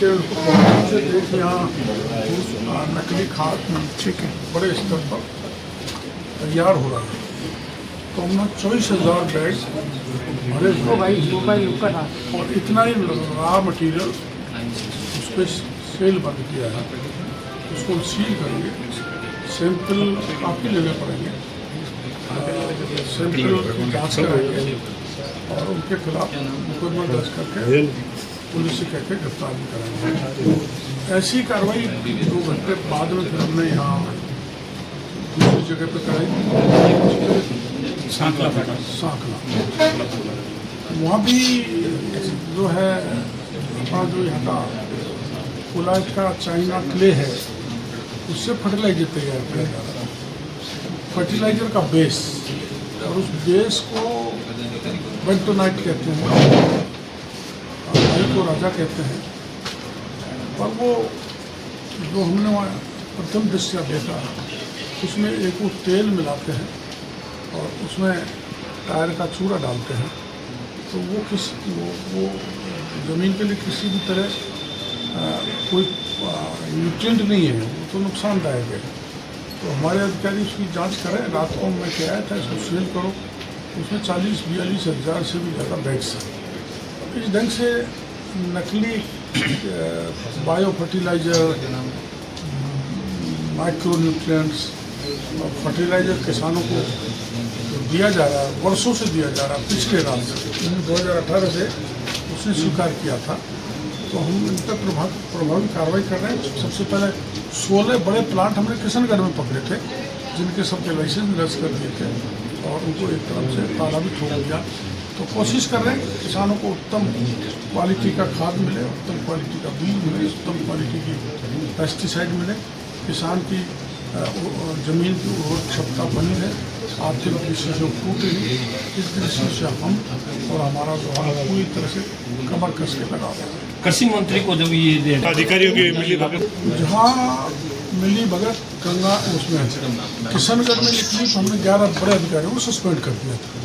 देखिए उनको देखिए यहाँ नकली खाद ठीक है बड़े स्तर पर तैयार हो रहा है। तो हमने 24,000 बैग भरे हुए और इतना ही रॉ मटेरियल उस पर सेल बंद किया है। उसको सील करेंगे, सैंपल काफ़ी लेने पड़ेंगे, सैंपल की जाँच कराएंगे और उनके खिलाफ मुकदमा दर्ज करके पुलिस से कहकर गिरफ्तार भी कराएंगे। ऐसी कार्रवाई 2 घंटे बाद में फिर हमने यहाँ दूसरी जगह पे कराई, सांकला। वहाँ भी जो है अपना जो यहाँ का कोलाइट का चाइना क्ले है उससे फर्टिलाइजर तैयार किया जा रहा है। फर्टिलाइजर का बेस और उस बेस को बेंटोनाइट कहते हैं, को राजा कहते हैं। पर वो जो हमने वहाँ प्रथम दृष्टया देखा उसमें एक वो तेल मिलाते हैं और उसमें टायर का चूरा डालते हैं। तो वो ज़मीन के लिए किसी भी तरह कोई न्यूट्रिएंट नहीं है, वो तो नुकसानदायक है। तो हमारे अधिकारी उसकी जांच करें। रात को मैं कहा था इसको सील करो, उसमें 40-42 हज़ार से भी ज़्यादा बैग्स हैं। इस ढंग से नकली बायो फर्टिलाइज़र, माइक्रो न्यूट्रिएंट्स और फर्टिलाइज़र किसानों को दिया जा रहा है, वर्षों से दिया जा रहा है। पिछले रात से 2018 से उसने स्वीकार किया था। तो हम इन पर प्रभावी कार्रवाई कर रहे हैं। सबसे पहले 16 बड़े प्लांट हमने किशनगढ़ में पकड़े थे जिनके सबके लाइसेंस निरस्त कर दिए थे और उनको एक तरफ से ताला भी ठोक दिया। तो कोशिश कर रहे हैं कि किसानों को उत्तम क्वालिटी का खाद मिले, उत्तम क्वालिटी का बीज मिले, उत्तम क्वालिटी की पेस्टिसाइड मिले, किसान की ज़मीन की उर्वरक क्षमता बनी रहे, आर्थिक दृष्टि से टूटे नहीं। इस दृष्टि से हम और हमारा व्यवहार पूरी तरह से कमर कस के लगा रहे हैं। कृषि मंत्री को जब ये अधिकारियों की मिली भगत, जहाँ मिली भगत गंगा उसमें किशनगढ़ में निकली तो हमने 11 बड़े अधिकारियों को सस्पेंड कर दिया था।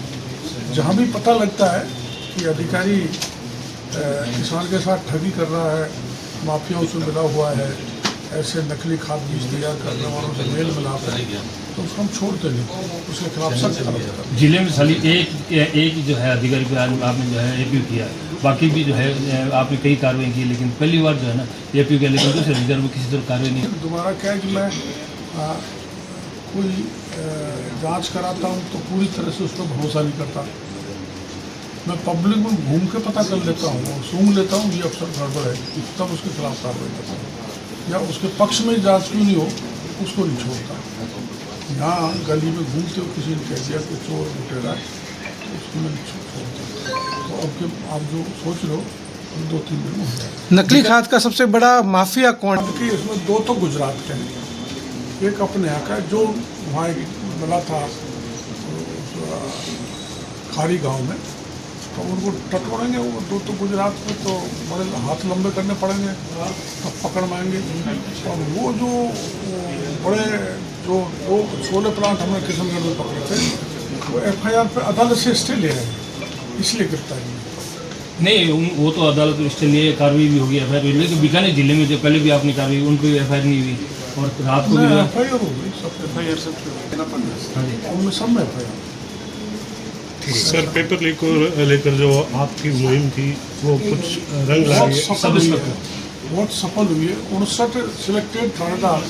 जहाँ भी पता लगता है कि अधिकारी किसान के साथ ठगी कर रहा है, माफियाओं से मिला हुआ है, ऐसे नकली खाद बीज तैयार करने वालों से मेल मिलाप है, तो उसको हम छोड़ते नहीं, उसके खिलाफ सख्त कार्रवाई करते हैं। जिले में खाली एक जो है अधिकारी को आपने जो है एपीयू किया, बाकी भी जो है आपने कई कार्रवाई की, लेकिन पहली बार जो है ना एपीयू किया, लेकिन दूसरे रिजर्व में किसी तरह कार्रवाई नहीं। दोबारा क्या है कि मैं कोई जांच कराता हूँ तो पूरी तरह से उस पर भरोसा नहीं करता। मैं पब्लिक में घूम के पता कर लेता हूँ और सूंघ लेता हूँ ये अफसर गड़बड़ है, तब उसके खिलाफ कार्रवाई करता हूँ, या उसके पक्ष में जांच क्यों नहीं हो उसको नहीं छोड़ता। यहाँ गली में घूमते हो किसी ने कह दिया कि चोर लुटेरा है, उसको मैं नहीं छोड़ता। तो अब आप जो सोच लो 2-3 दिन में हो जाएगा। नकली खाद का सबसे बड़ा माफिया कौन? कि इसमें 2 तो गुजरात के हैं, एक अपने यहाँ का जो वहाँ मिला था खारी गांव में, तो उनको टटोड़ेंगे। वो 2 तो गुजरात में, तो बड़े हाथ लंबे करने पड़ेंगे तब पकड़ माएंगे। और वो जो बड़े जो 16 प्लांट हमने किशनगढ़ में पकड़े थे वो FIR पे अदालत से स्टे ले रहे हैं, इसलिए गिरफ्तारी नहीं। वो तो अदालत स्टे लिए कार्रवाई भी होगी, FIR, लेकिन बीकानेर जिले में जो पहले भी आपने कार्रवाई उन पर FIR नहीं हुई और रात को भी FIR हो गई, सब FIR सब में FIR। सर पेपर लीक को लेकर जो आपकी मुहिम थी वो कुछ रंग लाई है? बहुत सफल हुई है। 59 सिलेक्टेड थानेदार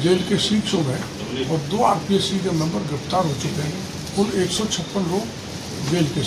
जेल के सीट्स हो गए और 2 RPSC के मेंबर गिरफ्तार हो चुके हैं। कुल 156 लोग जेल के